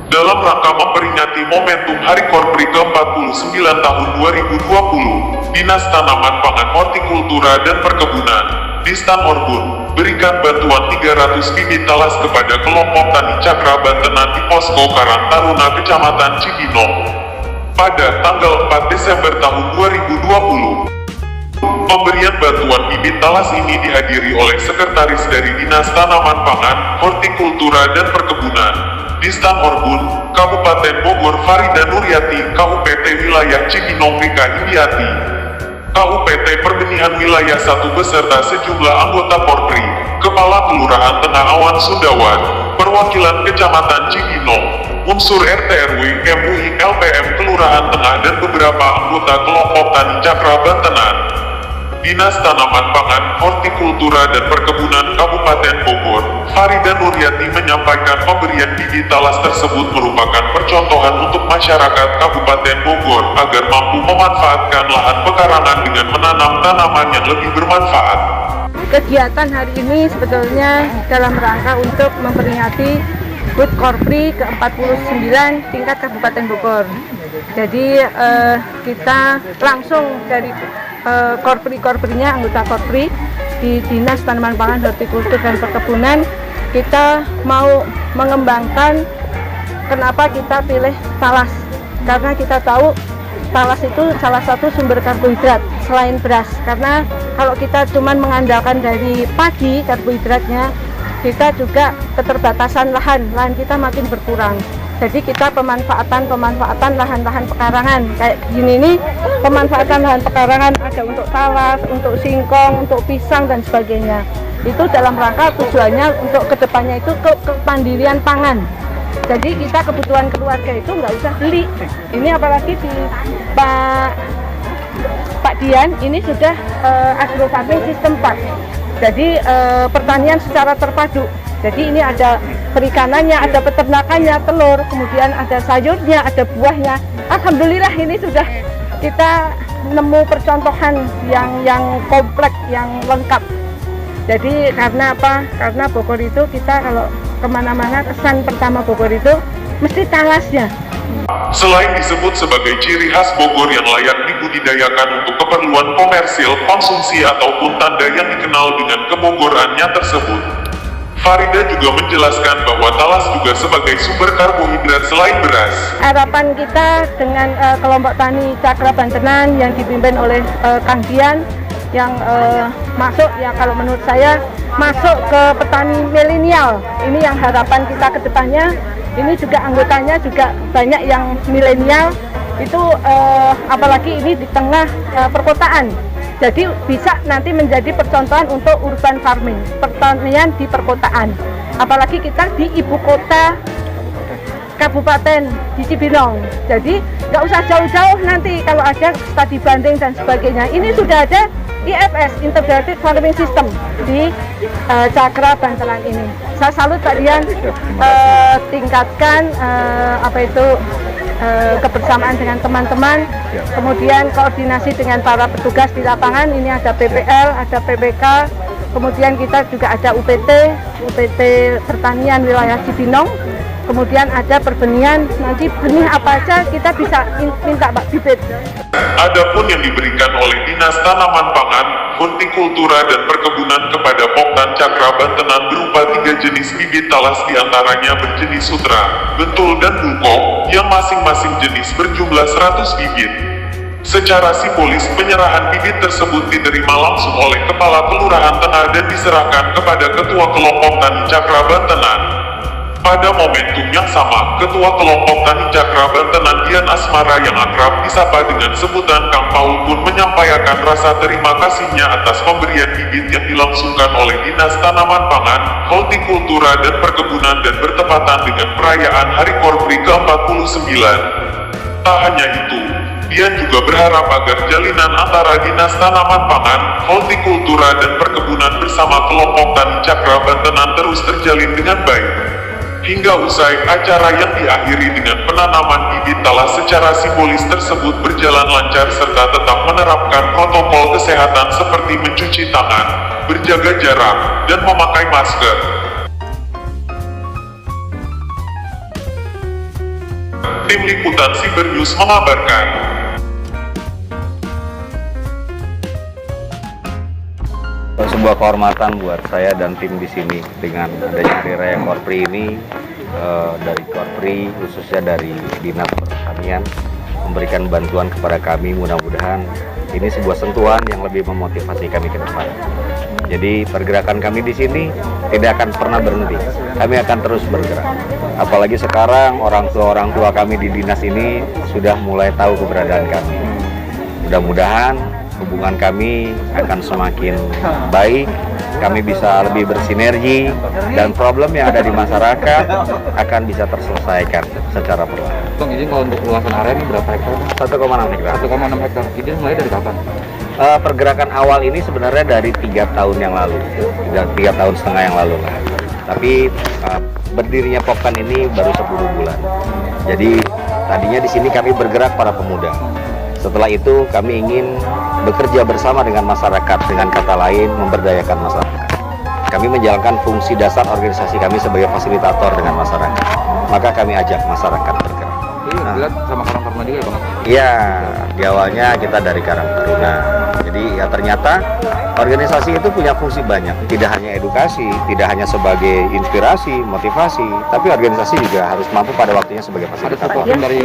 Dalam rangka memperingati momentum Hari Korpri ke-49 tahun 2020, Dinas Tanaman Pangan Hortikultura dan Perkebunan, Distan Orbun, berikan bantuan 300 bibit talas kepada kelompok Tani Cakra Bantenan di Posko Karang Taruna Kecamatan Cibinong pada tanggal 4 Desember tahun 2020. Pemberian bantuan bibit talas ini dihadiri oleh Sekretaris dari Dinas Tanaman Pangan, Hortikultura dan Perkebunan, Distan Orbun, Kabupaten Bogor Farida Nuryati, KUPT Wilayah Cibinong Rika Indiati, KUPT Perbenihan Wilayah 1 beserta sejumlah anggota Korpri, Kepala Kelurahan Tengah Awan Sundawan, perwakilan Kecamatan Cibinong, unsur RT RW, MUI, LPM Kelurahan Tengah dan beberapa anggota kelompok Tani Cakra Bantenan. Dinas Tanaman Pangan, Hortikultura dan Perkebunan Kabupaten Bogor, Farida Nuryati menyampaikan pemberian bibit talas tersebut merupakan percontohan untuk masyarakat Kabupaten Bogor agar mampu memanfaatkan lahan pekarangan dengan menanam tanaman yang lebih bermanfaat. Kegiatan hari ini sebetulnya dalam rangka untuk memperingati HUT Korpri ke-49 tingkat Kabupaten Bogor. Jadi kita langsung dari Korpri-Korprinya, anggota Korpri di Dinas Tanaman Pangan, Hortikultur dan Perkebunan, kita mau mengembangkan kenapa kita pilih talas. Karena kita tahu talas itu salah satu sumber karbohidrat selain beras. Karena kalau kita cuma mengandalkan dari padi karbohidratnya, kita juga keterbatasan lahan kita makin berkurang. Jadi kita pemanfaatan lahan-lahan pekarangan kayak gini nih, pemanfaatan lahan pekarangan ada untuk talas, untuk singkong, untuk pisang dan sebagainya. Itu dalam rangka tujuannya untuk kedepannya itu kemandirian pangan. Jadi kita kebutuhan keluarga itu nggak usah beli. Ini apalagi di Pak Dian ini sudah agrofarming sistem 4. Jadi pertanian secara terpadu. Jadi ini ada perikanannya, ada peternakannya, telur, kemudian ada sayurnya, ada buahnya. Alhamdulillah ini sudah kita nemu percontohan yang kompleks, yang lengkap. Jadi karena apa? Karena Bogor itu kita kalau kemana-mana kesan pertama Bogor itu mesti talasnya. Selain disebut sebagai ciri khas Bogor yang layak dibudidayakan untuk keperluan komersil, konsumsi ataupun tanda yang dikenal dengan kebogorannya tersebut, Farida juga menjelaskan bahwa talas juga sebagai sumber karbohidrat selain beras. Harapan kita dengan kelompok Tani Cakra Bantenan yang dipimpin oleh Kang Dian yang masuk, ya kalau menurut saya masuk ke petani milenial. Ini yang harapan kita ke depannya. Ini juga anggotanya juga banyak yang milenial. Itu apalagi ini di tengah perkotaan. Jadi bisa nanti menjadi percontohan untuk urban farming, pertanian di perkotaan. Apalagi kita di ibu kota kabupaten di Cibinong. Jadi nggak usah jauh-jauh nanti kalau ada studi banding dan sebagainya. Ini sudah ada IFS, Integrated Farming System di Cakra Bantenan ini. Saya salut Pak Dian, tingkatkan kebersamaan dengan teman-teman, kemudian koordinasi dengan para petugas di lapangan. Ini ada PPL, ada PPK, kemudian kita juga ada UPT Pertanian Wilayah Cibinong, kemudian ada perbenihan. Nanti benih apa aja kita bisa minta Pak bibit. Adapun yang diberikan oleh Dinas Tanaman Pangan, Hortikultura dan Perkebunan kepada Poktan Cakra Bantenan berupa 3 jenis bibit talas, diantaranya berjenis Sutra, Bentul dan Bulkok, yang masing-masing jenis berjumlah 100 bibit. Secara simbolis, penyerahan bibit tersebut diterima langsung oleh Kepala Kelurahan Tengah dan diserahkan kepada Ketua Kelompok Tani Cakra Bantenan. Pada momentum yang sama, Ketua Kelompok Tani Cakra Bantenan Dian Asmara yang akrab disapa dengan sebutan Kang Paul pun menyampaikan rasa terima kasihnya atas pemberian bibit yang dilangsungkan oleh Dinas Tanaman Pangan, Hortikultura dan Perkebunan dan bertepatan dengan perayaan Hari Korpri ke-49. Tak hanya itu, Dian juga berharap agar jalinan antara Dinas Tanaman Pangan, Hortikultura dan Perkebunan bersama kelompok Tani Cakra Bantenan terus terjalin dengan baik. Hingga usai acara yang diakhiri dengan penanaman bibit talas secara simbolis tersebut berjalan lancar serta tetap menerapkan protokol kesehatan seperti mencuci tangan, berjaga jarak, dan memakai masker. Tim Liputan Siber News mengabarkan. Sebuah kehormatan buat saya dan tim di sini dengan adanya Hari Raya Korpri ini, dari Korpri khususnya dari Dinas Pertanian memberikan bantuan kepada kami. Mudah-mudahan ini sebuah sentuhan yang lebih memotivasi kami ke depan. Jadi pergerakan kami di sini tidak akan pernah berhenti. Kami akan terus bergerak. Apalagi sekarang orang tua kami di dinas ini sudah mulai tahu keberadaan kami. Mudah-mudahan hubungan kami akan semakin baik, kami bisa lebih bersinergi, dan problem yang ada di masyarakat akan bisa terselesaikan secara perlahan. Bang, izin kalau untuk luasan area ini berapa hektar? 1,6 hektar. 1,6 hektar. Ini mulai dari kapan? Pergerakan awal ini sebenarnya dari 3 tahun yang lalu, 3 tahun setengah yang lalu lah. Tapi berdirinya Poktan ini baru 10 bulan. Jadi tadinya di sini kami bergerak para pemuda. Setelah itu kami ingin bekerja bersama dengan masyarakat, dengan kata lain memberdayakan masyarakat. Kami menjalankan fungsi dasar organisasi kami sebagai fasilitator dengan masyarakat. Maka kami ajak masyarakat bergerak. Dilihat sama Karang Taruna juga ya Bang? Iya, di awalnya kita dari Karang Taruna. Jadi ya ternyata organisasi itu punya fungsi banyak. Tidak hanya edukasi, tidak hanya sebagai inspirasi, motivasi, tapi organisasi juga harus mampu pada waktunya sebagai Ada fasilitator. support dari